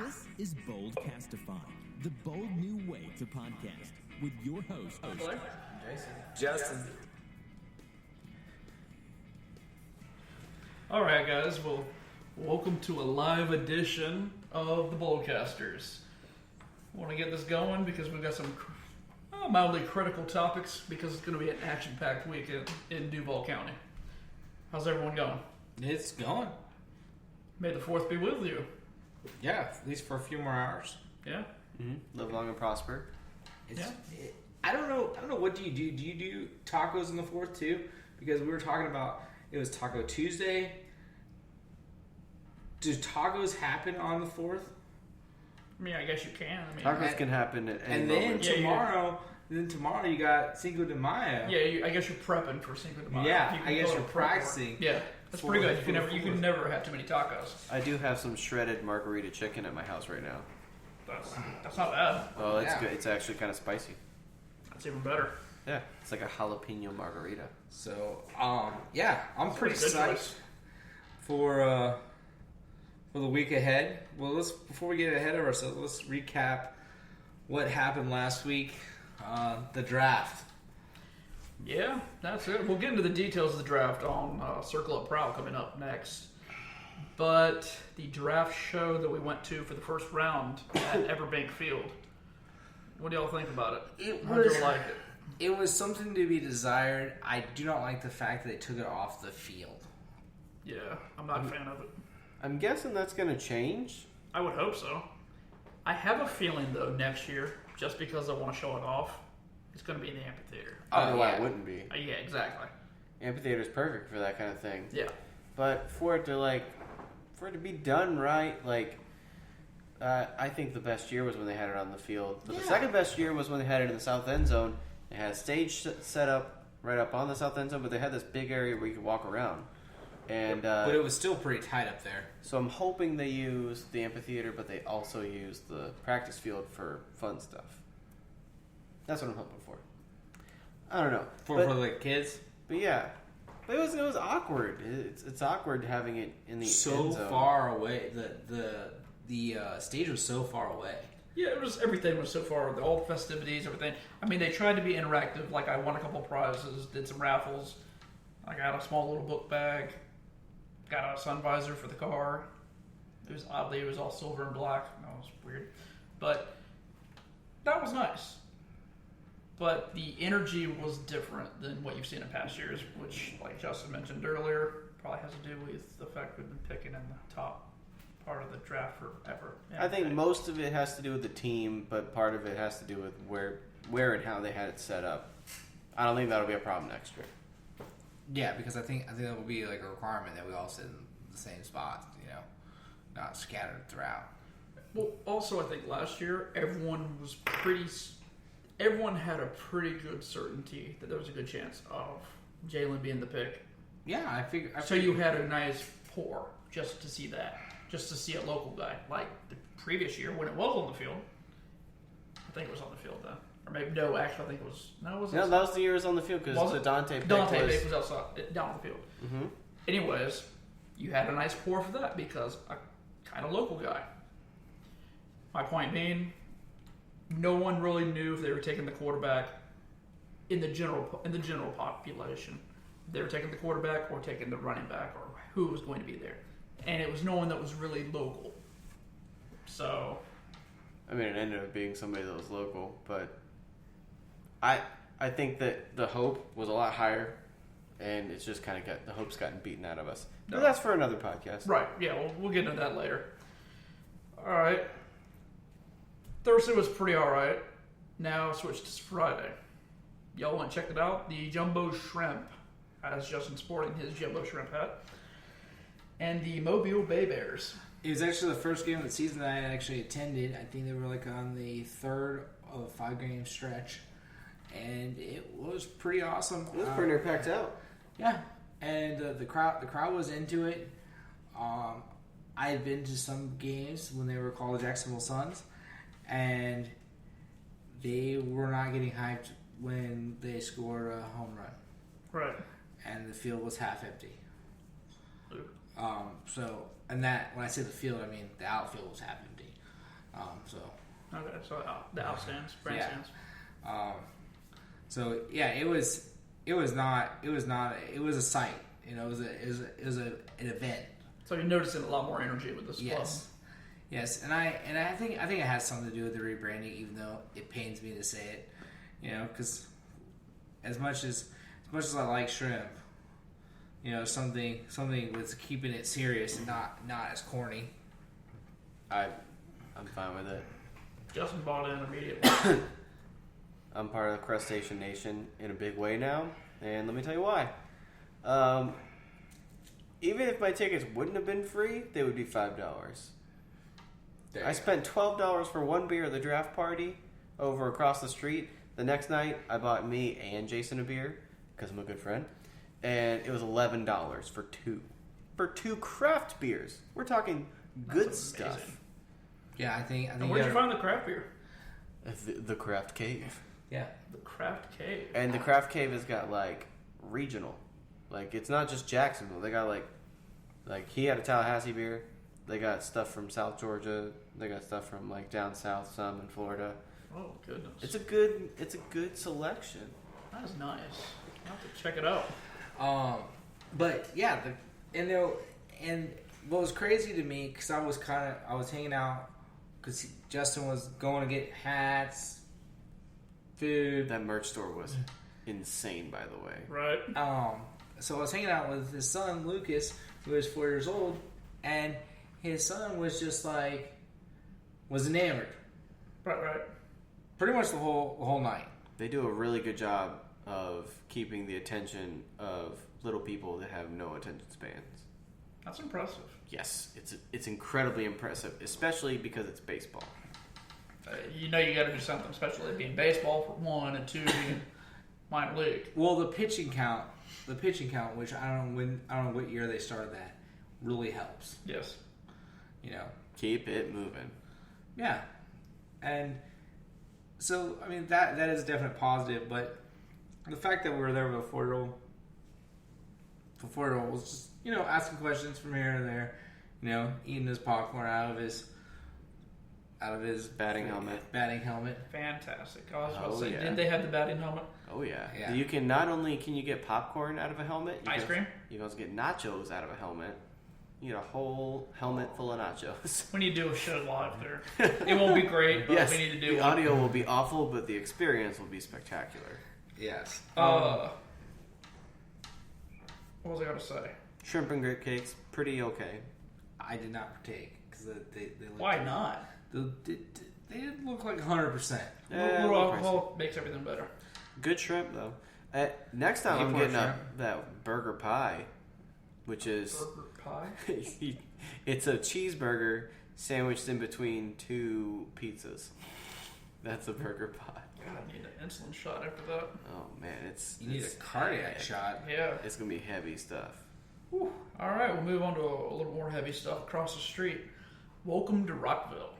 This is Boldcastify, the bold new way to podcast with your host, Justin. All right, guys. Well, welcome to a live edition of the Boldcasters. Want to get this going because we've got some mildly critical topics because it's going to be an action-packed week in Duval County. How's everyone going? It's going. May the 4th be with you. Yeah, at least for a few more hours. Yeah? Mm-hmm. Live long and prosper. I don't know. What do you do? Do you do tacos on the 4th too? Because we were talking about it was Taco Tuesday. Do tacos happen on the 4th? I mean, I guess you can. Tacos can happen at any moment. Then tomorrow you got Cinco de Mayo. Yeah, I guess you're prepping for Cinco de Mayo. Yeah, I guess you're practicing. Yeah, that's pretty good. You can never have too many tacos. I do have some shredded margarita chicken at my house right now. That's not bad. Oh, it's good. It's actually kind of spicy. That's even better. Yeah, it's like a jalapeno margarita. So, I'm pretty psyched for the week ahead. Well, before we get ahead of ourselves, let's recap what happened last week. The draft. Yeah, that's it. We'll get into the details of the draft on Circle Up Proud coming up next. But the draft show that we went to for the first round at Everbank Field, what do y'all think about it? How did you like it? It was something to be desired. I do not like the fact that they took it off the field. Yeah, I'm not a fan of it. I'm guessing that's going to change. I would hope so. I have a feeling, though, next year, just because I want to show it off, it's going to be in the amphitheater. I don't know why it wouldn't be. Yeah, exactly. Amphitheater's perfect for that kind of thing. Yeah. But for it to be done right, I think the best year was when they had it on the field. But the second best year was when they had it in the south end zone. They had a stage set up right up on the south end zone, but they had this big area where you could walk around. But it was still pretty tight up there. So I'm hoping they use the amphitheater, but they also use the practice field for fun stuff. That's what I'm hoping for. I don't know for the kids. But yeah, but it was awkward. It's awkward having it in the so end zone. Far away. The stage was so far away. Yeah, everything was so far. All the festivities, everything. I mean, they tried to be interactive. Like I won a couple prizes, did some raffles. I got a small little book bag. Got a sun visor for the car. It was all silver and black. That was weird. But that was nice. But the energy was different than what you've seen in past years, which, like Justin mentioned earlier, probably has to do with the fact we've been picking in the top part of the draft forever. I think most of it has to do with the team, but part of it has to do with where and how they had it set up. I don't think that'll be a problem next year. Yeah, because I think that would be like a requirement that we all sit in the same spots, not scattered throughout. Well, also I think last year everyone had a pretty good certainty that there was a good chance of Jalen being the pick. Yeah, I figured. So you had a nice pour just to see that, just to see a local guy like the previous year when it was on the field. I think it was on the field then. Or maybe, no, actually, I think it was... No, it wasn't. No, that was the year it was on the field because the Dante pick was outside, down on the field. Mm-hmm. Anyways, you had a nice pour for that because a kind of local guy. My point being, no one really knew if they were taking the quarterback in the general population. They were taking the quarterback or taking the running back or who was going to be there. And it was no one that was really local. So... I mean, it ended up being somebody that was local, but... I think that the hope was a lot higher, and it's just kind of the hope's gotten beaten out of us. But that's for another podcast. Right, yeah, we'll get into that later. Alright. Thursday was pretty alright. Now switched to Friday. Y'all want to check it out? The Jumbo Shrimp, as Justin sporting his Jumbo Shrimp hat, and the Mobile Bay Bears. It was actually the first game of the season that I actually attended. I think they were on the third of a 5-game stretch. And it was pretty awesome. It was pretty near packed out. Yeah, and the crowd was into it. I had been to some games when they were called the Jacksonville Suns, and they were not getting hyped when they scored a home run. Right. And the field was half empty. And that, when I say the field, I mean the outfield was half empty. So Okay, so the out stands, brand Yeah. stands. So yeah, it was a sight. You know, it was an event. So you're noticing a lot more energy with this club. Yes, and I think it has something to do with the rebranding, even though it pains me to say it. You know, because as much as I like shrimp, you know, something with keeping it serious and not as corny. I'm fine with it. Justin bought in immediately. I'm part of the Crustacean Nation in a big way now, and let me tell you why. Even if my tickets wouldn't have been free, they would be $5. I spent $12 for one beer at the draft party over across the street. The next night, I bought me and Jason a beer because I'm a good friend, and it was $11 for two craft beers. We're talking good That's amazing. stuff. Yeah, I think. And where'd you find the craft beer? The Craft Cave. Yeah. The Craft Cave. And the Craft Cave has got like regional, like it's not just Jacksonville. They got like he had a Tallahassee beer. They got stuff from South Georgia. They got stuff from like down south, some in Florida. Oh goodness, It's a good selection. that is nice. I'll have to check it out. But yeah, and what was crazy to me, because I was hanging out, because Justin was going to get hats, food. That merch store was insane, by the way. Right. So I was hanging out with his son Lucas, who is 4 years old, and his son was just was enamored, Right. pretty much the whole night. They do a really good job of keeping the attention of little people that have no attention spans. That's impressive. Yes, it's incredibly impressive, especially because it's baseball. You know, you got to do something special. It being baseball for one, and two being minor league. Well, the pitching count, which I don't know what year they started that, really helps. Yes. You know. Keep it moving. Yeah, and so I mean that is a definite positive, but the fact that we were there with a 4-year-old was just, you know, asking questions from here and there, you know, eating his popcorn out of his Batting helmet. Fantastic. I was about to Oh, say, yeah. did they have the batting helmet? Oh yeah. Yeah. You can not only can you get popcorn out of a helmet, Ice cream? You can also get nachos out of a helmet. You get a whole helmet full of nachos. We need to do a show live there. It won't be great, but Yes, we need to do the one. audio will be awful, but the experience will be spectacular. Yes. What was I going to say? Shrimp and grit cakes, pretty okay. I did not partake because they looked, Why not? They didn't look like 100%. A little alcohol makes everything better. Good shrimp though. Next time I'm getting that burger pie, which is Burger pie? it's a cheeseburger sandwiched in between two pizzas. That's a burger pie. God, I need an insulin shot after that. Oh man, You need a it's cardiac heavy. shot. Yeah. It's gonna be heavy stuff. Whew. All right, we'll move on to a little more heavy stuff across the street. Welcome to Rockville.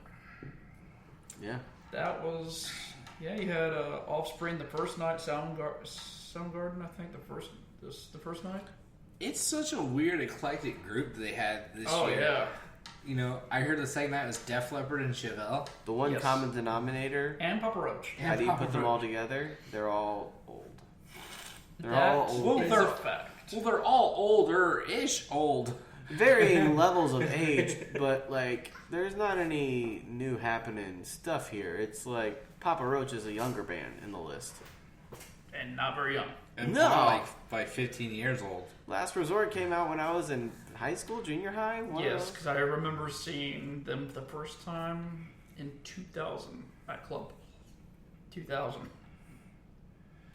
Yeah. That was, you had Offspring the first night, Soundgarden, I think the first night. It's such a weird eclectic group that they had this Oh year. yeah, You know, I heard the second night was Def Leppard and Chevelle. The one Yes. common denominator. and Papa Roach. And How do you Papa put them Roach. all together? They're all old. They're That all old. Well, is they're- a fact. Well, they're all older-ish old. Varying levels of age, but like there's not any new happening stuff here. It's like Papa Roach is a younger band in the list. And not very young. And No. by 15 years old. Last Resort came out when I was in high school, junior high. One of Yes, those. because I remember seeing them the first time in 2000 at Club 2000.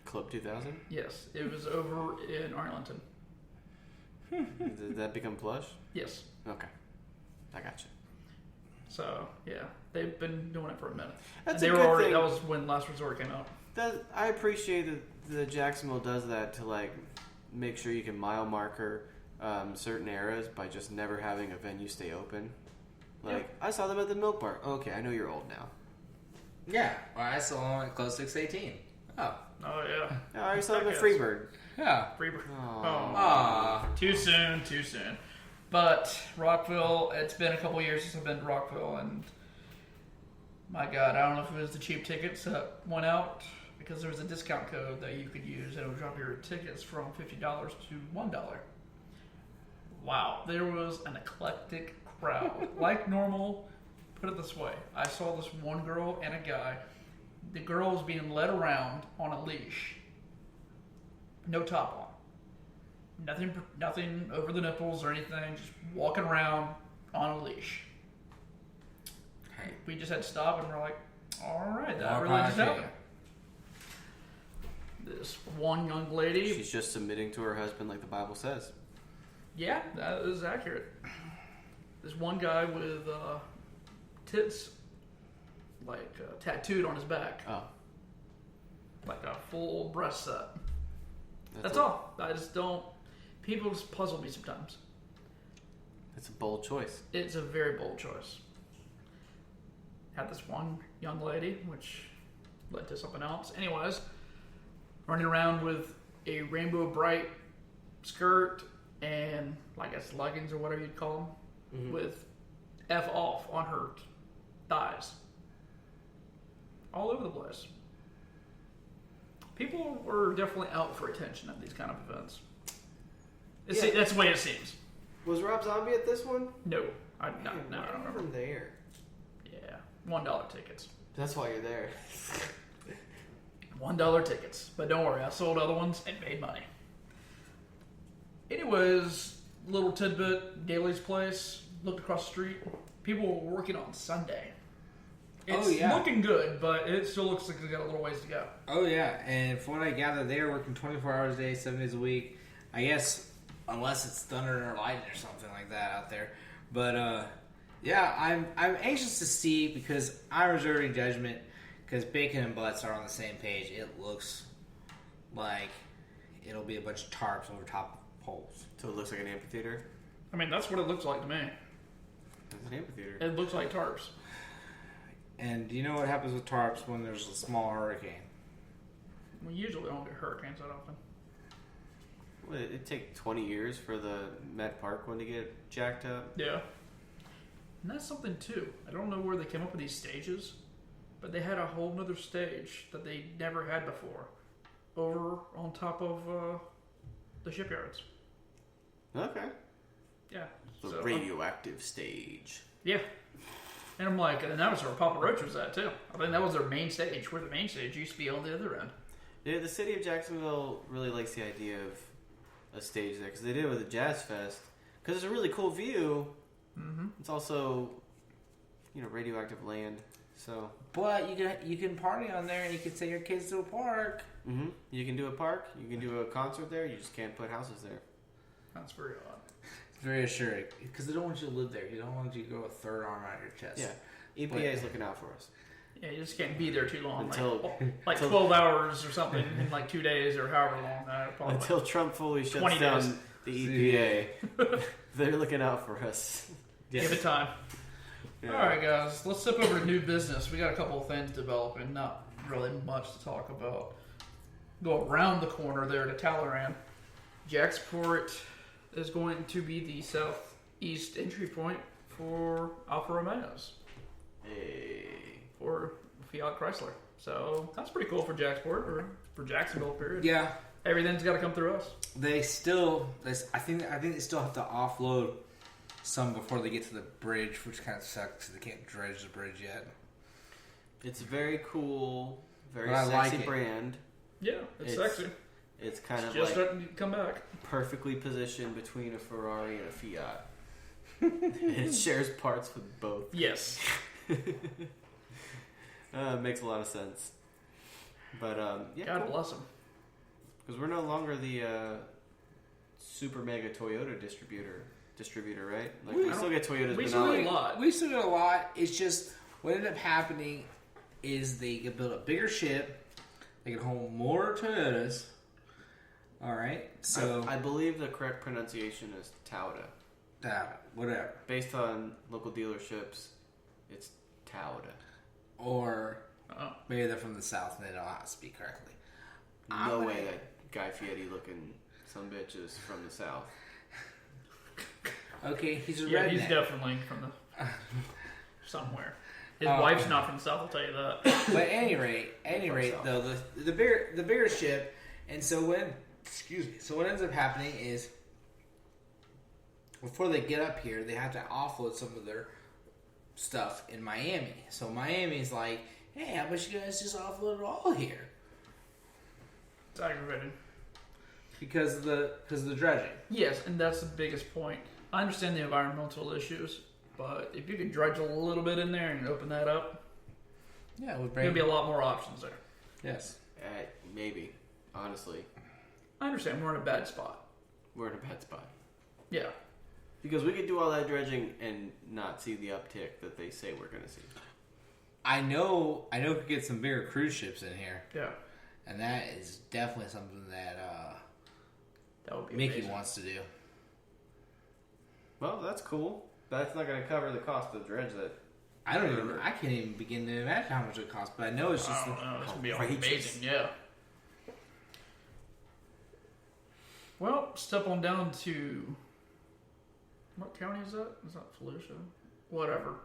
Club 2000. Yes, it was over in Arlington. Did that become plush? Yes. Okay, I got you. So yeah, they've been doing it for a minute. That's they a were good already. thing. That was when Last Resort came out. I appreciate that Jacksonville does that to like make sure you can mile marker certain eras by just never having a venue stay open. Like Yeah. I saw them at the Milk Bar. Okay, I know you're old now. Yeah. Well, I saw them at Close 618. Oh. Oh yeah. Yeah, I saw them at Yes. Freebird. Yeah. Freebird. Aw. Ah. Too soon. But Rockville, it's been a couple years since I've been to Rockville, and My God, I don't know if it was the cheap tickets that went out because there was a discount code that you could use and it would drop your tickets from $50 to $1. Wow, there was an eclectic crowd. Like normal, put it this way. I saw this one girl and a guy. The girl was being led around on a leash. No top on. Nothing over the nipples or anything. Just walking around on a leash. Hey. We just had to stop and we're like, all right, that More really power just to you. happened. This one young lady. She's just submitting to her husband like the Bible says. Yeah, that is accurate. This one guy with tits, like tattooed on his back, Oh. like a full breast set. That's all. I just don't. People just puzzle me sometimes. It's a bold choice. It's a very bold choice. Had this one young lady, which led to something else. Anyways, running around with a rainbow bright skirt and, I guess, leggings or whatever you'd call them, with F off on her thighs. All over the place. People were definitely out for attention at these kind of events. Yeah. That's the way it seems. Was Rob Zombie at this one? No, I don't remember. I'm there. Yeah, $1 tickets. That's why you're there. $1 tickets. But don't worry, I sold other ones and made money. Anyways, little tidbit, Daly's Place, looked across the street. People were working on Sunday. It's looking good, but it still looks like it's got a little ways to go. Oh, yeah. And from what I gather, they are working 24 hours a day, 7 days a week. I guess, unless it's thunder or lightning or something like that out there. But, yeah, I'm anxious to see because I'm reserving judgment because Bacon and Butts are on the same page. It looks like it'll be a bunch of tarps over top of poles. So it looks like an amphitheater? I mean, that's what it looks like to me. It's an amphitheater. It looks like tarps. And do you know what happens with tarps when there's a small hurricane? We usually don't get hurricanes that often. Well, it'd take 20 years for the Met Park one to get jacked up. Yeah. And that's something, too. I don't know where they came up with these stages, but they had a whole nother stage that they never had before over on top of the shipyards. Okay. Yeah. The radioactive stage. Yeah. And I'm like, and that was where Papa Roach was at, too. I think that was their main stage, where the main stage used to be on the other end. Yeah, the city of Jacksonville really likes the idea of a stage there, because they did it with the Jazz Fest. Because it's a really cool view. Mm-hmm. It's also, radioactive land. So. But you can party on there and you can send your kids to a park. Mm-hmm. You can do a park. You can do a concert there. You just can't put houses there. That's very odd. It's very assuring because they don't want you to live there. You don't want you to grow a third arm out of your chest. Yeah. EPA is looking out for us. Yeah, you just can't be there too long. Until 12 hours or something in like 2 days or however long. Until Trump fully shuts 20 down days. the EPA. They're looking out for us. Yes. Give it time. Yeah. All right, guys. Let's step over to new business. We got a couple of things developing. Not really much to talk about. Go around the corner there to Talleyrand. Jacksport is going to be the southeast entry point for Alfa Romeos. Hey. For Fiat Chrysler. So that's pretty cool for Jacksport, or for Jacksonville, period. Yeah. Everything's got to come through us. I think they still have to offload some before they get to the bridge, which kind of sucks. They can't dredge the bridge yet. It's a very cool, very But I sexy like it. brand. Yeah, it's sexy. It's kind of Just like starting to come back. perfectly positioned between a Ferrari and a Fiat. It shares parts with both. Yes. It makes a lot of sense. But yeah, God cool. bless them. Because we're no longer the super mega Toyota distributor, right? Like we still get Toyotas, we but still not get like a lot. We still get a lot. It's just what ended up happening is they could build a bigger ship. They could hold more Toyotas. All right, so I believe the correct pronunciation is Tauda. Whatever. Based on local dealerships, it's Tauda. Or Oh. maybe they're from the south and they don't know how to speak correctly. No way that Guy Fieri looking sumbitch is from the south. Okay, he's a Yeah, redneck. he's definitely from the somewhere. His wife's not from the South, I'll tell you that. But at any rate, though, the bigger ship, and so what ends up happening is before they get up here, they have to offload some of their stuff in Miami. So Miami's like, hey, how about you guys just offload it all here? It's aggravating. Because of the dredging. Yes, and that's the biggest point. I understand the environmental issues, but if you could dredge a little bit in there and open that up, yeah, there'd be a lot more options there. Yes. Maybe. Honestly. I understand we're in a bad spot. We're in a bad spot. Yeah. Because we could do all that dredging and not see the uptick that they say we're going to see. I know we could get some bigger cruise ships in here. Yeah. And that is definitely something that would be Mickey amazing. wants to do. Well, that's cool. That's not going to cover the cost of the dredge that... I can't even begin to imagine how much it costs, but I know it's just... I don't know. It's going to be outrageous. amazing, yeah. Well, step on down to... What county is that? Is that Fallujah? Whatever.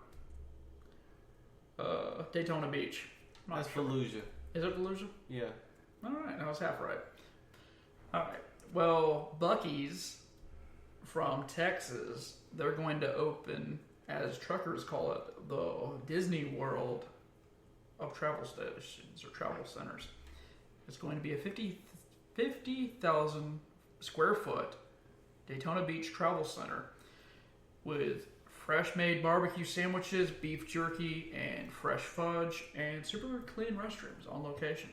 Daytona Beach. Not That's sure. Fallujah. Is it Fallujah? Yeah. Alright, I was half right. Alright. Well, Buc-ee's from Texas, they're going to open, as truckers call it, the Disney World of travel stations or travel centers. It's going to be a 50,000 square foot Daytona Beach travel center with fresh made barbecue sandwiches, beef jerky, and fresh fudge, and super clean restrooms on location.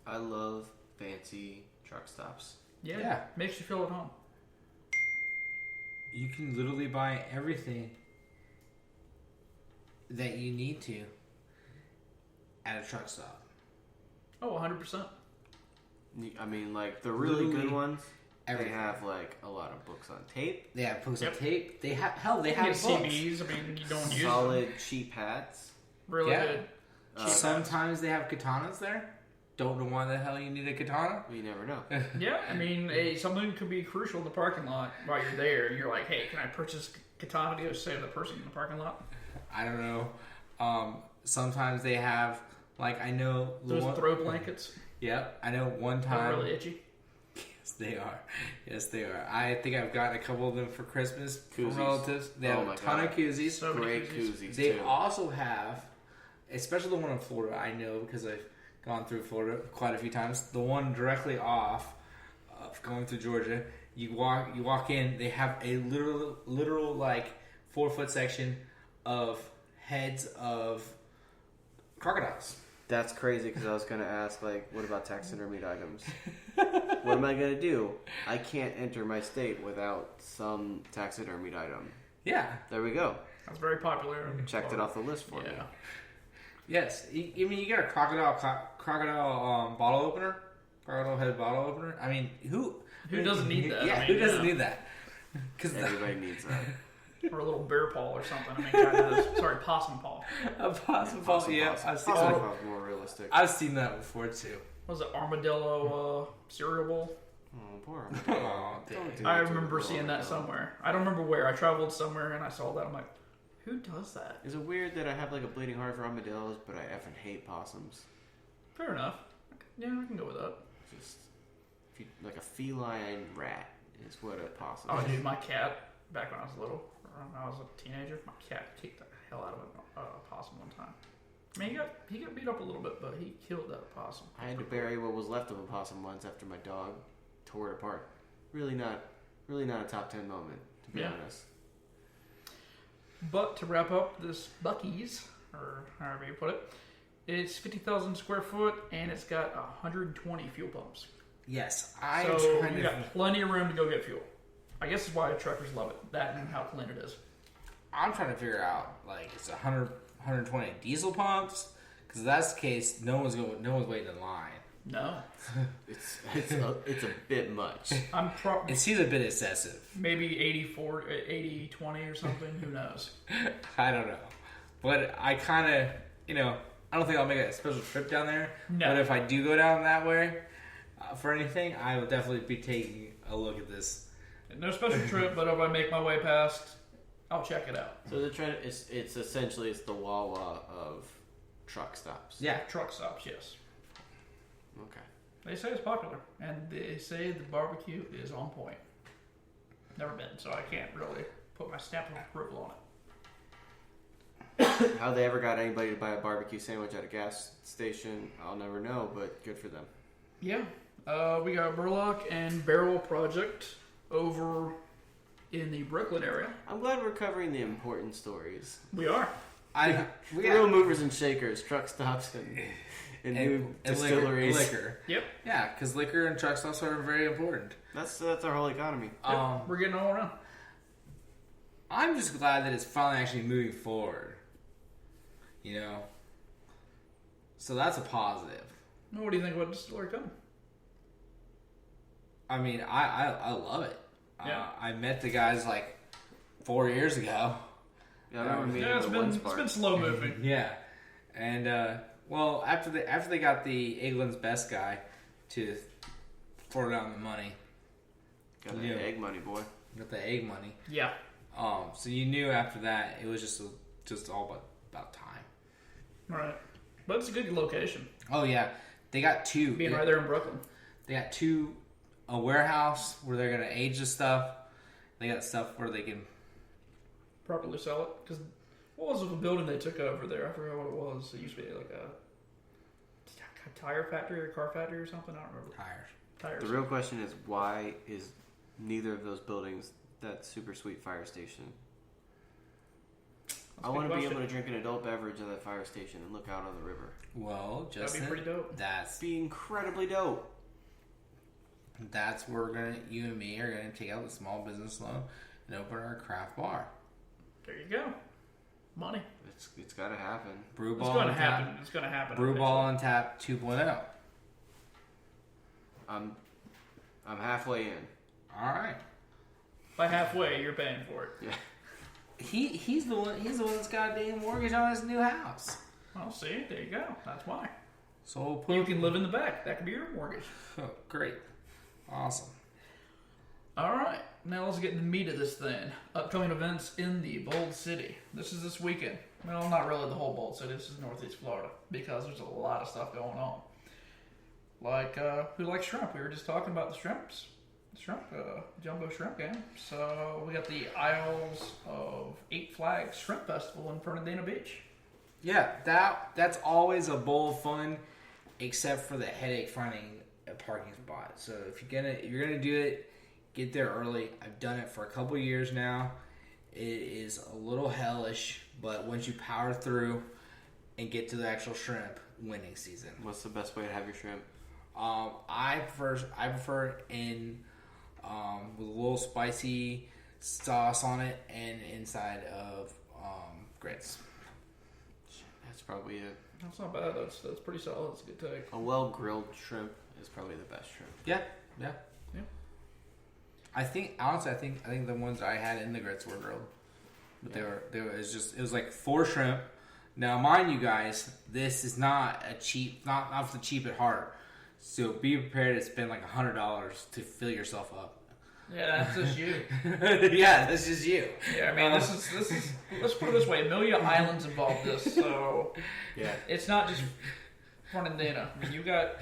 I love fancy truck stops. Yeah. Makes you feel at home. You can literally buy everything that you need to at a truck stop. Oh, 100%. I mean, like, the really Literally good ones, everything. they have, like, a lot of books on tape. They have books Yep. on tape. They have they You have get books. CBs. I mean, you don't use them. Solid, cheap hats. Really Yeah. good. Sometimes they have katanas there. Don't know why the hell you need a katana. You never know. Yeah, I mean, something could be crucial in the parking lot while you're there. You're like, hey, can I purchase katana to go save the person in the parking lot? I don't know. Sometimes they have, like, I know... Those throw blankets. Yep, I know one They're time... really itchy. Yes, they are. Yes, they are. I think I've gotten a couple of them for Christmas from Koozies. relatives. They have Oh a ton my of koozies. So many Great koozies. koozies, They too. also have, especially the one in Florida, I know because I've gone through Florida quite a few times. The one directly off of going through Georgia, you walk in, they have a literal like 4-foot section of heads of crocodiles. That's crazy because I was going to ask, like, what about taxidermied items? What am I going to do? I can't enter my state without some taxidermied item. Yeah. There we go. That's very popular. in Checked it Florida. off the list for me. Yeah. Yes. I mean, you got a crocodile bottle opener, crocodile head bottle opener. I mean, who doesn't need that? Yeah, I mean, who doesn't yeah. need that? Because Everybody needs that. Or a little bear paw or something. I mean, kind of. Sorry, possum paw. a possum ball. Yeah, I've seen Possum that. Paw is more realistic. I've seen that before too. What was it, armadillo cereal bowl? Oh, poor Oh, Don't do I that to remember the seeing armadillo. that somewhere. I don't remember where. I traveled somewhere and I saw that. I'm like, who does that? Is it weird that I have, like, a bleeding heart for armadillos, but I effing hate possums? Fair enough. Yeah, I can go with that. Just, like a feline rat is what a possum Oh, is. dude, my cat, back when I was little, when I was a teenager, my cat kicked the hell out of a possum one time. I mean, he got beat up a little bit, but he killed that possum. I had to bury what was left of a possum once after my dog tore it apart. Really not a top 10 moment, to be honest. But to wrap up this Buc-ee's, or however you put it, it's 50,000 square foot and it's got 120 fuel pumps. yes, I So kind you of. got plenty of room to go get fuel. I guess that's why truckers love it. That and how clean it is. I'm trying to figure out like it's 120 diesel pumps. Because if that's the case, no one's waiting in line. No, It's a bit much. I'm It seems a bit excessive. maybe 80-20 or something. Who knows? I don't know, but I kind of I don't think I'll make a special trip down there. No. But if I do go down that way for anything, I will definitely be taking a look at this. No special trip, but if I make my way past, I'll check it out. So they're trying to, it's essentially the Wawa of truck stops. Yeah, truck stops, yes. Okay. They say it's popular, and they say the barbecue is on point. Never been, so I can't really put my stamp of approval on it. How they ever got anybody to buy a barbecue sandwich at a gas station, I'll never know, but good for them. Yeah. We got Burlock and Barrel Project over in the Brooklyn area. I'm glad we're covering the important stories. We are. Real movers and shakers, truck stops, and new distilleries. Liquor. Yep. Yeah, because liquor and truck stops are very important. That's our whole economy. Yep. We're getting all around. I'm just glad that it's finally actually moving forward. You know? So that's a positive. What do you think about Distillery coming? I mean, I love it. Yeah. I met the guys like 4 years ago. Yeah, I remember meeting it's the been one it's spark. been slow moving. Yeah. And, well, after they got the England's best guy to throw down the money. Got the egg money, boy. Got the egg money. Yeah. So you knew after that it was just all about time. Right. But it's a good location. Oh yeah, they got two. Being right there in Brooklyn. They got a warehouse where they're gonna age the stuff. They got stuff where they can Properly sell it. Because what was the building they took over there? I forgot what it was. It used to be like a tire factory or car factory or something. I don't remember. Tires. The real question is, why is neither of those buildings that super sweet fire station? I want to be able to drink an adult beverage at that fire station and look out on the river. Well, Justin, that'd be pretty dope. That's be incredibly dope. That's where you and me are gonna take out the small business loan and open our craft bar. There you go. Money. It's got to happen. Brew It's ball going to on happen. tap. It's going to happen. Brew ball on tap 2.0. I'm halfway in. All right. By halfway, you're paying for it. Yeah. He's the one that's got a damn mortgage on his new house. Well, see, there you go. That's why. So we'll put You can live in the back. That could be your mortgage. Oh, great. Awesome. All right. Now let's get into the meat of this thing. Upcoming events in the Bold City. This is this weekend. Well, not really the whole Bold City. This is Northeast Florida because there's a lot of stuff going on. Like, who likes shrimp? We were just talking about the shrimps. Jumbo shrimp game. So we got the Isles of Eight Flags Shrimp Festival in Fernandina Beach. Yeah, that's always a bowl of fun, except for the headache finding a parking spot. So if you're gonna do it, get there early. I've done it for a couple years now. It is a little hellish, but once you power through and get to the actual shrimp, winning season. What's the best way to have your shrimp? I prefer it in with a little spicy sauce on it and inside of grits. That's probably it. That's not bad. That's pretty solid. That's a good take. A well grilled shrimp is probably the best shrimp. Yeah. I think the ones I had in the grits were grilled, but they were it was like 4 shrimp. Now, mind you guys, this is not not for the cheap at heart. So be prepared to spend like $100 to fill yourself up. Yeah, that's just you. Yeah, that's just you. Yeah, I mean, this is. Let's put it this way: Amelia Island's involved this, so Yeah. it's not just Fernandina. I mean, you got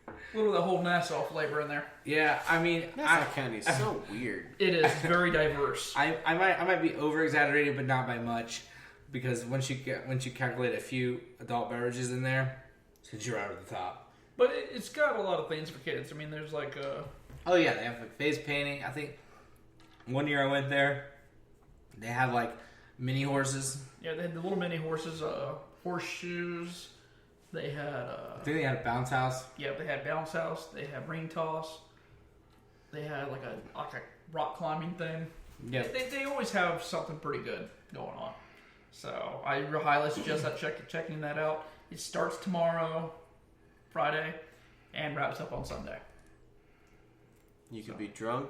a little of the whole Nassau flavor in there. Yeah, I mean, Nassau County is so weird. It is very diverse. I might be over exaggerated, but not by much, because once you calculate a few adult beverages in there, since you're out at the top. But it's got a lot of things for kids. I mean, there's like Oh yeah, they have like face painting. I think one year I went there, they had like mini horses. yeah, they had the little mini horses, horseshoes. They had I think they had a bounce house. yeah, they had bounce house. They had ring toss. They had like a rock climbing thing. Yeah, They always have something pretty good going on. So I highly suggest checking that out. It starts tomorrow, Friday, and wraps up on Sunday. You could be drunk,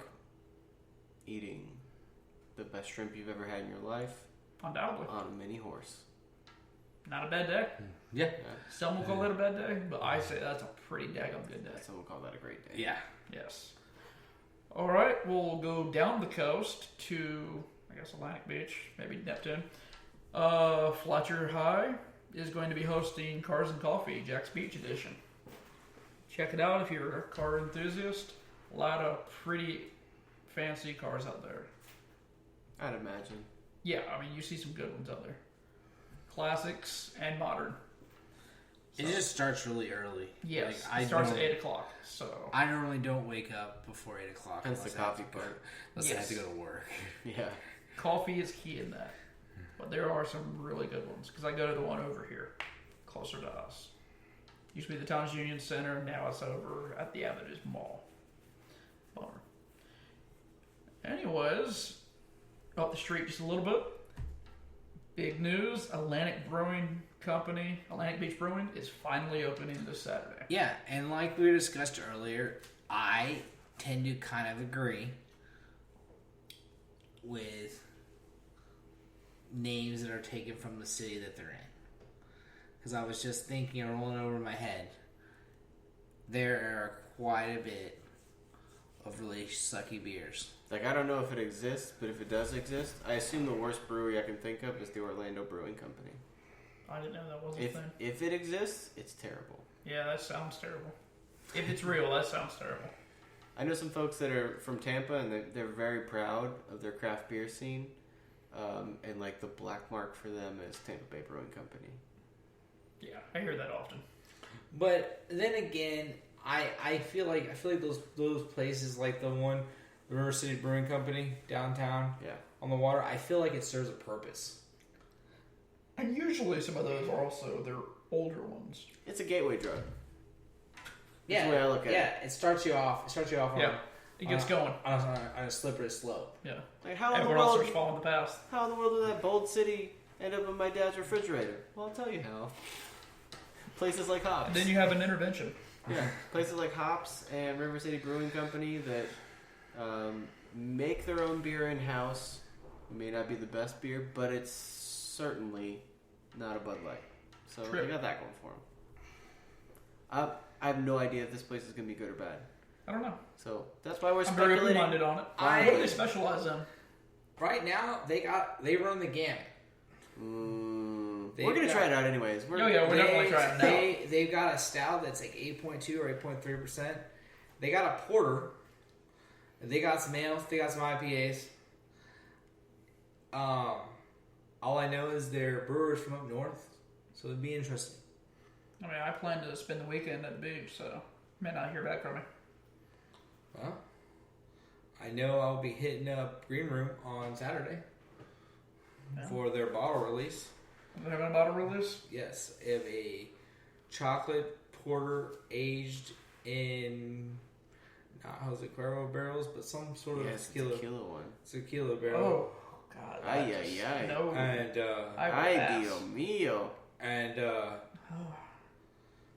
eating the best shrimp you've ever had in your life Undoubtedly. on a mini horse. Not a bad day. yeah, Some will call that a bad day, but I say that's a pretty daggum good day. Some would call that a great day. yeah. Yes. All right, we'll go down the coast to, I guess Atlantic Beach, maybe Neptune. Fletcher High is going to be hosting Cars and Coffee, Jack's Beach Edition. Check it out if you're a car enthusiast. A lot of pretty fancy cars out there. I'd imagine. Yeah, I mean, you see some good ones out there. Classics and modern. It just starts really early. Yes, Like, it starts at 8 o'clock. So I normally don't wake up before 8 o'clock. Hence the coffee part. Unless I have to go to work. Yeah. coffee is key in that. But there are some really good ones. Because I go to the one over here, closer to us. Used to be the Towns Union Center. Now it's over at the Avenues Mall. Bummer. Anyways, up the street just a little bit. Big news. Atlantic Brewing Company, Atlantic Beach Brewing, is finally opening this Saturday. Yeah, and like we discussed earlier, I tend to kind of agree with names that are taken from the city that they're in. Because I was just thinking and rolling over my head, there are quite a bit of really sucky beers. Like, I don't know if it exists, but if it does exist, I assume the worst brewery I can think of is the Orlando Brewing Company. I didn't know that was a thing. If it exists, it's terrible. Yeah, that sounds terrible. If it's real, that sounds terrible. I know some folks that are from Tampa, and they're very proud of their craft beer scene. And, like, the black mark for them is Tampa Bay Brewing Company. Yeah, I hear that often. But then again, I feel like those places, like the one, the River City Brewing Company downtown, on the water, I feel like it serves a purpose. And usually some of those are also their older ones. It's a gateway drug. Yeah, That's the way I look at it. Yeah, it starts you off. On, It gets going. On a slippery slope. Yeah. Like, how in the Everyone else world? starts following the path. How in the world did that Bold City end up in my dad's refrigerator? Well, I'll tell you how. Places like Hops. And then you have an intervention. Yeah, places like Hops and River City Brewing Company that make their own beer in house. It may not be the best beer, but it's certainly not a Bud Light. So True. they got that going for them. I have no idea if this place is going to be good or bad. I don't know. So that's why we're I'm very speculating. open-minded on it. I- What do they specialize in? Right now, they run the gamut. We're going to try it out anyways. We're definitely trying it out. They've got a stout that's like 8.2 or 8.3%. They got a porter. They got some ales. They got some IPAs. All I know is they're brewers from up north, so it'd be interesting. I mean, I plan to spend the weekend at the beach, so may not hear back from me. Well, I know I'll be hitting up Green Room on Saturday for their bottle release. Are they having a bottle release? Yes, they have a chocolate porter aged in not Jose Cuervo barrels, but some sort of tequila one. Tequila barrel. Oh, God. Ay, ay, ay. No. And Ay, Dio mío. and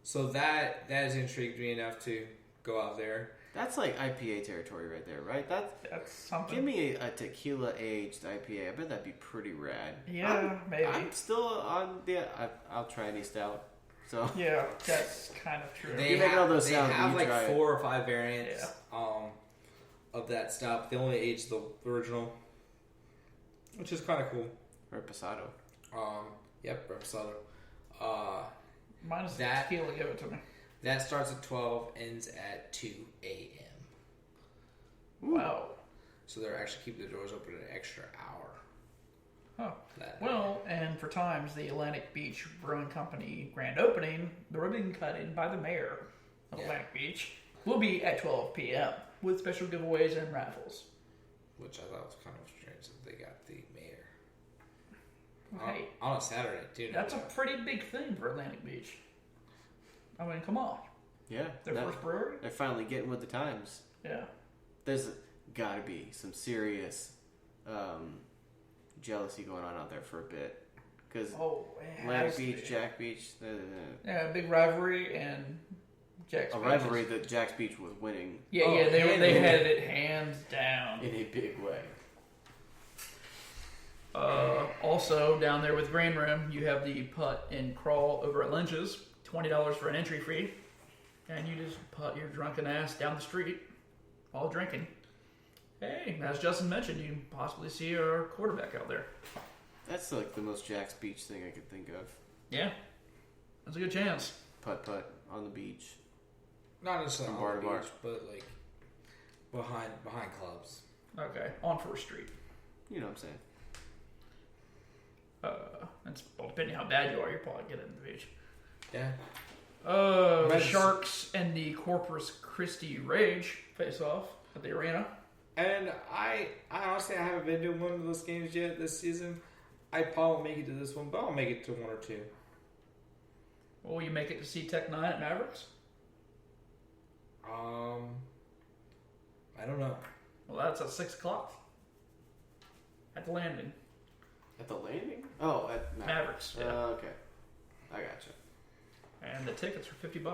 so that has intrigued me enough to go out there. That's like IPA territory right there, right? That's something. Give me a tequila aged IPA. I bet that'd be pretty rad. Yeah, maybe. I'm still on the. I'll try any stout. So Yeah, that's kind of true. They You're making all those they sounds have when you like try it. 4 or 5 variants of that stuff. They only age the original, which is kind of cool. Reposado. Yep, Reposado. Mine is that- tequila. Give it to me. That starts at 12, ends at 2 a.m. Wow. So they're actually keeping the doors open an extra hour. Huh. That Well, and for times, the Atlantic Beach Brewing Company grand opening, the ribbon cutting by the mayor of Atlantic Beach, will be at 12 p.m. with special giveaways and raffles. which I thought was kind of strange that they got the mayor Hey, on a Saturday too. that's a pretty big thing for Atlantic Beach. I mean, come on. Yeah. Their first brewery? They're finally getting with the times. Yeah. There's got to be some serious jealousy going on out there for a bit. Because Atlantic Beach, Jack Beach, yeah, big rivalry, and Jack's a Beach rivalry that Jack's Beach was winning. Yeah, they had it hands down. In a big way. Also, down there with Green Room, you have the putt and crawl over at Lynch's. $20 for an entry fee. And you just putt your drunken ass down the street while drinking. Hey, as Justin mentioned, you can possibly see our quarterback out there. That's like the most Jack's Beach thing I could think of. Yeah, that's a good chance. Putt on the beach. Not necessarily From bar on the to bar. beach, but like behind clubs. Okay, on First Street. You know what I'm saying. Depending how bad you are, you're probably getting to the beach. Yeah. The Sharks and the Corpus Christi Rage face off at the arena. And I honestly I haven't been to one of those games yet this season. I probably won't make it to this one, but I'll make it to one or two. Well, will you make it to see Tech 9 at Mavericks? I don't know. Well, that's at 6 o'clock. At the Landing. At the Landing? Oh, at Mavericks, yeah. Okay. I gotcha. And the tickets are $50.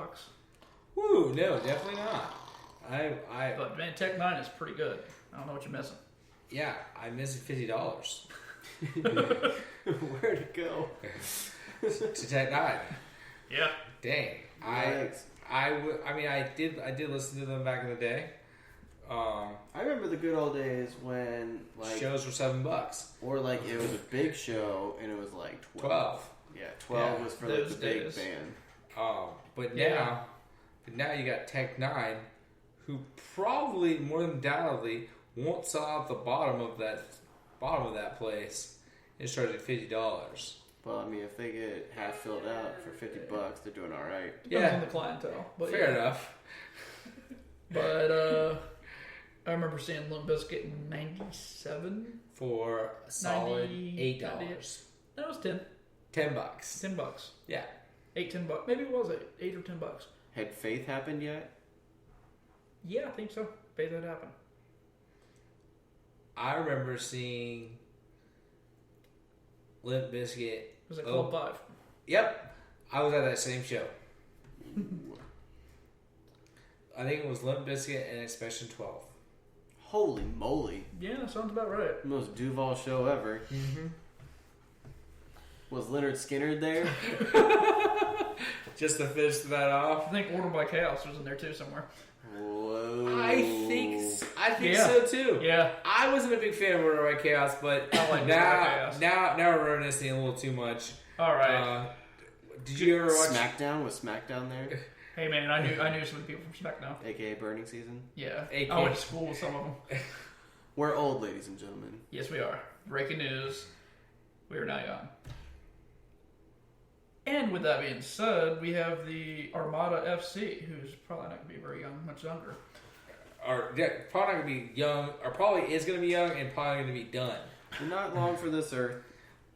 Woo, no, definitely not. But man, Tech 9 is pretty good. I don't know what you're missing. Yeah, I missed $50 Where'd it go? to Tech 9. Yeah. Dang. Nice. I did listen to them back in the day. I remember the good old days when like Shows were $7. or like it was a big show and it was like 12. Yeah, 12 Yeah, was for like those the big days. band. But Yeah. now you got Tech 9, who probably more than undoubtedly won't sell out the bottom of that place and start at $50. Well, I mean, if they get half filled out for $50, they're doing all right. Depends on the clientele. But Fair yeah. enough. But I remember seeing Limp Bizkit in 97. For a solid 90, $8. No, it was 10. $10. $10. Yeah. $10. Maybe it was 8 or $10. Had Faith happened yet? Yeah, I think so. Made that happen. I remember seeing Limp Bizkit. Was it Club 5? Yep. I was at that same show. I think it was Limp Bizkit and Expression 12. Holy moly. Yeah, that sounds about right. Most Duval show ever. Mm-hmm. Was Leonard Skinner there? Just to finish that off. I think Order by Chaos was in there too somewhere. Whoa. I think Yeah. so too. Yeah. I wasn't a big fan of Order by Chaos, but I like Order by Chaos. now we're reminiscing a little too much. All right. Did you ever watch SmackDown? Was SmackDown there? Hey man, I knew some of the people from SmackDown. AKA Burning Season? Yeah. AK. I went to school with some of them. We're old, ladies and gentlemen. Yes, we are. Breaking news. We are now young. And with that being said, we have the Armada FC, who's probably not going to be very young, much younger. Or yeah, probably not going to be young, or probably is going to be young and probably going to be done. We're not long for this earth,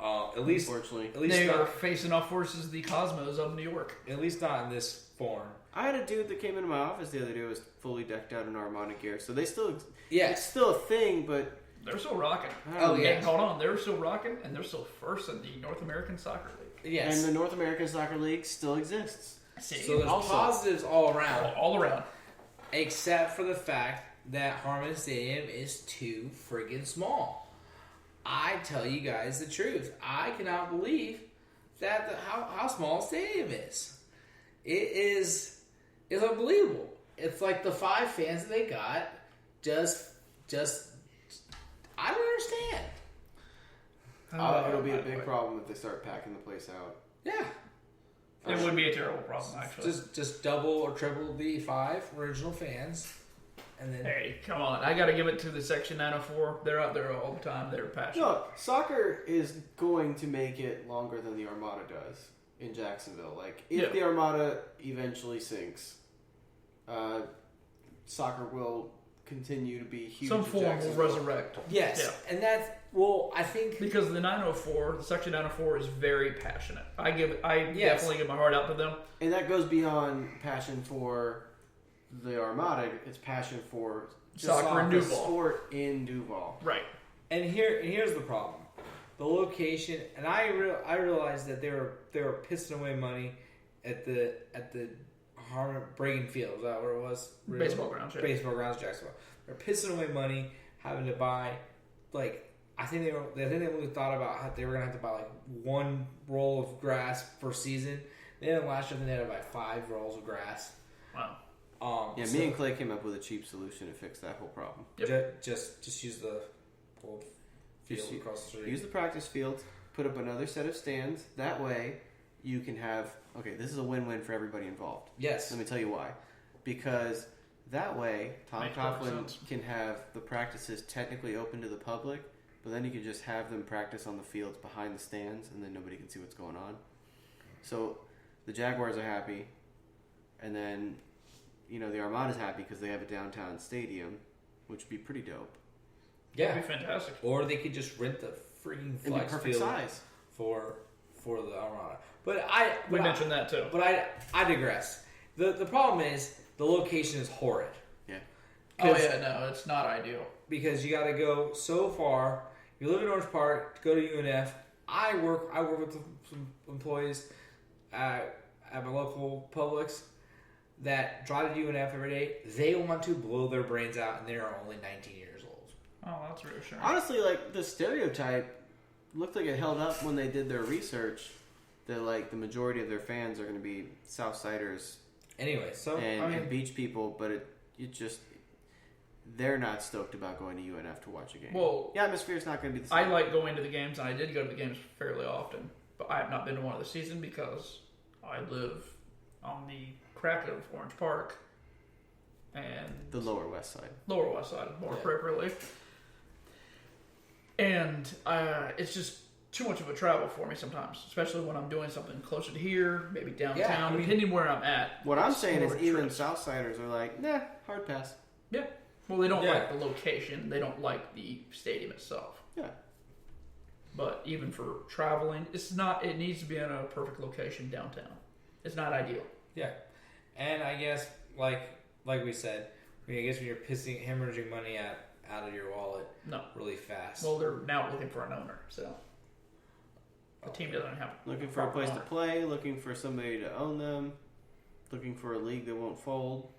At least unfortunately. They are not, facing off versus the Cosmos of New York. at least not in this form. I had a dude that came into my office the other day who was fully decked out in Armada gear, so they still... It's Yes. still a thing, but... They're still rocking. Oh, yeah. And hold on, they're still rocking, and they're still first in the North American Soccer League. Yes. And the North American Soccer League still exists. See, So there's Also- positives all around, all around. except for the fact that Harmon Stadium is too friggin' small. I tell you guys the truth. I cannot believe that how small a stadium is. It's unbelievable. It's like the 5 fans that they got just I don't understand. It'll be a big problem if they start packing the place out. Yeah. It would be a terrible problem, actually. Just double or triple the 5 original fans. And then Hey, come on. I got to give it to the Section 904. They're out there all the time. They're passionate. Look, soccer is going to make it longer than the Armada does in Jacksonville. Like, if Yeah. the Armada eventually sinks, soccer will continue to be huge. Some in form will Jacksonville. resurrect. yes, Yeah. and that's I think Because the 904, the Section 904 is very passionate. I Yes. definitely give my heart out to them. And that goes beyond passion for the Armada. It's passion for just Soccer in the Duval. sport in Duval. Right. And here's the problem: the location. And I realized that they were pissing away money at the Harmon Bragan Field. Is that where it was? Baseball grounds, yeah. Baseball grounds, Jacksonville. They're pissing away money, having to buy I think they only thought about how they were gonna have to buy like 1 roll of grass per season. Then last year they had to buy 5 rolls of grass. Wow. Me and Clay came up with a cheap solution to fix that whole problem. Yep. Just use the old field across the street. Use the practice field. Put up another set of stands. That way, you can have. Okay, this is a win-win for everybody involved. Yes. Let me tell you why. Because that way, Tom Coughlin can have the practices technically open to the public, but then you can just have them practice on the fields behind the stands, and then nobody can see what's going on. So the Jaguars are happy, and then the Armada's happy because they have a downtown stadium, which would be pretty dope. Yeah, that'd be fantastic. Or they could just rent the freaking flex perfect field size for the Armada. We mentioned that too. But I digress. The problem is the location is horrid. Yeah. Oh yeah, no, it's not ideal. Because you got to go so far. You live in Orange Park to go to UNF. I work with some employees at my local Publix that drive to UNF every day. They want to blow their brains out, and they are only 19 years old. Oh, that's reassuring. Honestly, like the stereotype looked like it held up when they did their research. That like the majority of their fans are going to be Southsiders. Anyway, and beach people, but it just they're not stoked about going to UNF to watch a game. Well, the atmosphere is not going to be the same. I like going to the games, and I did go to the games fairly often, but I have not been to one of the season because I live on the crack of Orange Park and the Lower West Side, more appropriately, and it's just too much of a travel for me sometimes, especially when I'm doing something closer to here, maybe downtown, depending where I'm at. What I'm saying is even Southsiders are like, nah, hard pass. Yeah. Well, they don't like the location. They don't like the stadium itself. Yeah. But even for traveling, it needs to be in a perfect location downtown. It's not ideal. Yeah. And I guess, like we said, when you're hemorrhaging money out of your wallet really fast. Well, they're now looking for an owner, so... The team doesn't have looking for a place to play, looking for somebody to own them, looking for a league that won't fold.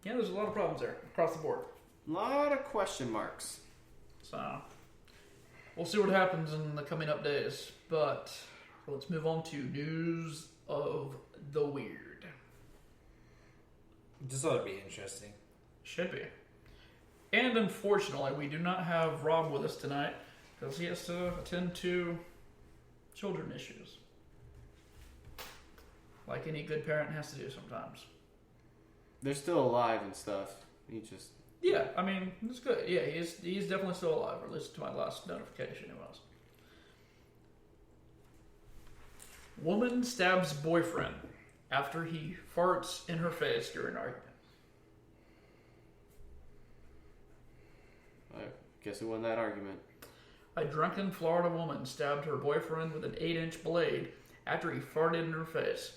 Yeah, there's a lot of problems there across the board. A lot of question marks. So we'll see what happens in the coming up days. But let's move on to news of the weird. This ought to be interesting. Should be. And unfortunately, we do not have Rob with us tonight because he has to attend to children issues, like any good parent has to do sometimes. They're still alive and stuff. I mean, it's good. Yeah, he's definitely still alive, or at least to my last notification it was. Woman stabs boyfriend after he farts in her face during argument. I guess who won that argument? A drunken Florida woman stabbed her boyfriend with an 8-inch blade after he farted in her face.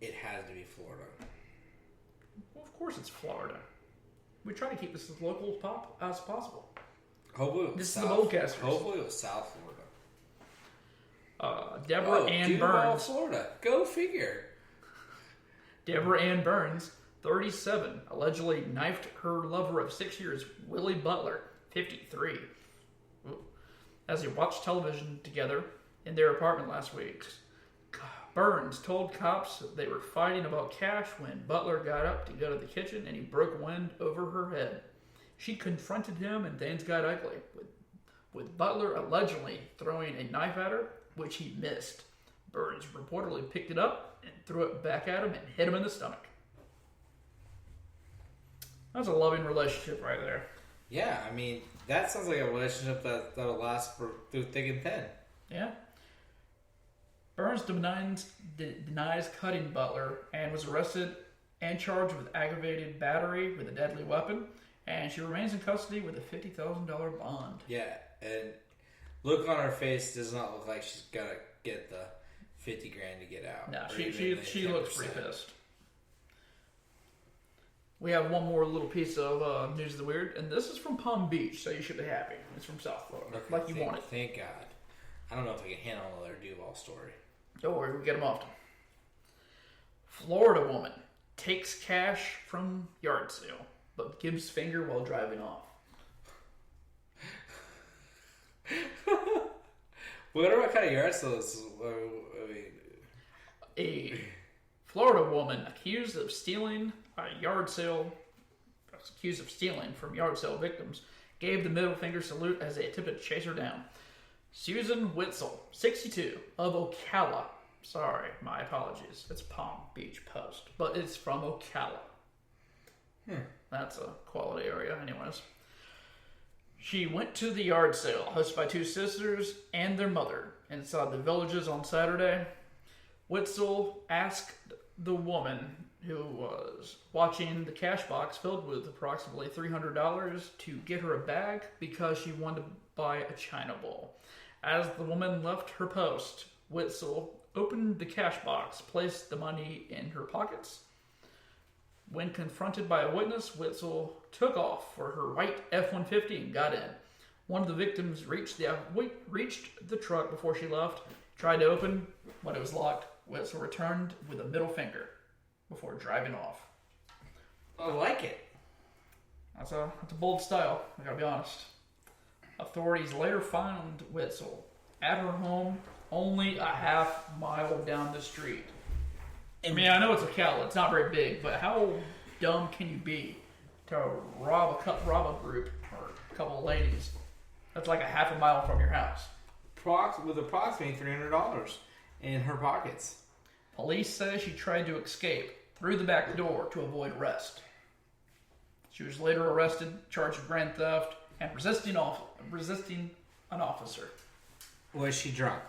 It has to be Florida. Well, of course it's Florida. We try to keep this as local as possible. Hopefully this is the Boldcasters. Hopefully it was South Florida. Deborah Ann Duval, Burns. Florida. Go figure. Deborah Ann Burns, 37, allegedly knifed her lover of 6 years, Willie Butler, 53. As they watched television together in their apartment last week. Burns told cops they were fighting about cash when Butler got up to go to the kitchen and he broke wind over her head. She confronted him and things got ugly, with Butler allegedly throwing a knife at her, which he missed. Burns reportedly picked it up and threw it back at him and hit him in the stomach. That's a loving relationship right there. Yeah, I mean, that sounds like a relationship that'll last through thick and thin. Yeah. Burns denies cutting Butler and was arrested and charged with aggravated battery with a deadly weapon, and she remains in custody with a $50,000 bond. Yeah, and look on her face does not look like she's gonna get the $50,000 to get out. No, she looks pretty pissed. We have one more little piece of news of the weird, and this is from Palm Beach, so you should be happy. It's from South Florida, like you want it. Thank God. I don't know if I can handle another Duval story. Don't worry, we get them often. Florida woman takes cash from yard sale, but gives finger while driving off. What kind of yard sale is? I mean, a Florida woman accused of stealing from yard sale victims gave the middle finger salute as they attempted to chase her down. Susan Witzel, 62, of Ocala. Sorry, my apologies. It's Palm Beach Post, but it's from Ocala. That's a quality area, anyways. She went to the yard sale, hosted by two sisters and their mother, inside the Villages on Saturday. Witzel asked the woman who was watching the cash box filled with approximately $300 to get her a bag because she wanted to buy a china bowl. As the woman left her post, Witzel opened the cash box, placed the money in her pockets. When confronted by a witness, Witzel took off for her white F-150 and got in. One of the victims reached the truck before she left, tried to open. When it was locked, Witzel returned with a middle finger before driving off. I like it. That's a bold style, I gotta be honest. Authorities later found Witzel at her home only a half mile down the street. I mean, I know it's a Ocala, it's not very big, but how dumb can you be to rob a group or a couple of ladies that's like a half a mile from your house? With approximately $300 in her pockets. Police say she tried to escape through the back door to avoid arrest. She was later arrested, charged with grand theft, and resisting an officer. Was she drunk?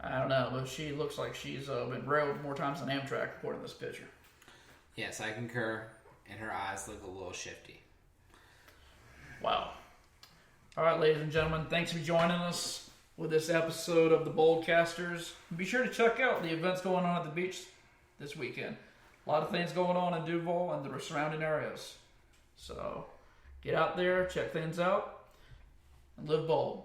I don't know, but she looks like she's been railed more times than Amtrak, according to this picture. Yes, I concur. And her eyes look a little shifty. Wow. All right, ladies and gentlemen, thanks for joining us with this episode of the Boldcasters. Be sure to check out the events going on at the beach this weekend. A lot of things going on in Duval and the surrounding areas. So get out there, check things out, and live bold.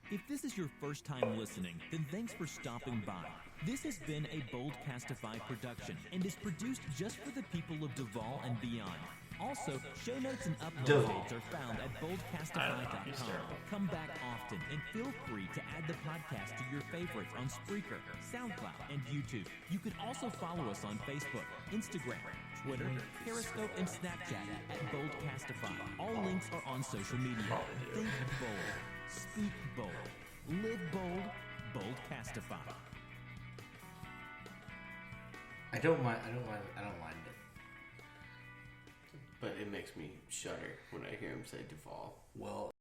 If this is your first time listening, then thanks for stopping by. This has been a Boldcastify production and is produced just for the people of Duval and beyond. Also, show notes and upload dates are found at boldcastify.com. Come back often and feel free to add the podcast to your favorites on Spreaker, SoundCloud, and YouTube. You can also follow us on Facebook, Instagram, Twitter, Periscope, and Snapchat at Boldcastify. All links are on social media. Think bold, speak bold, live bold, Boldcastify. I don't mind it. But it makes me shudder when I hear him say Duval. Well,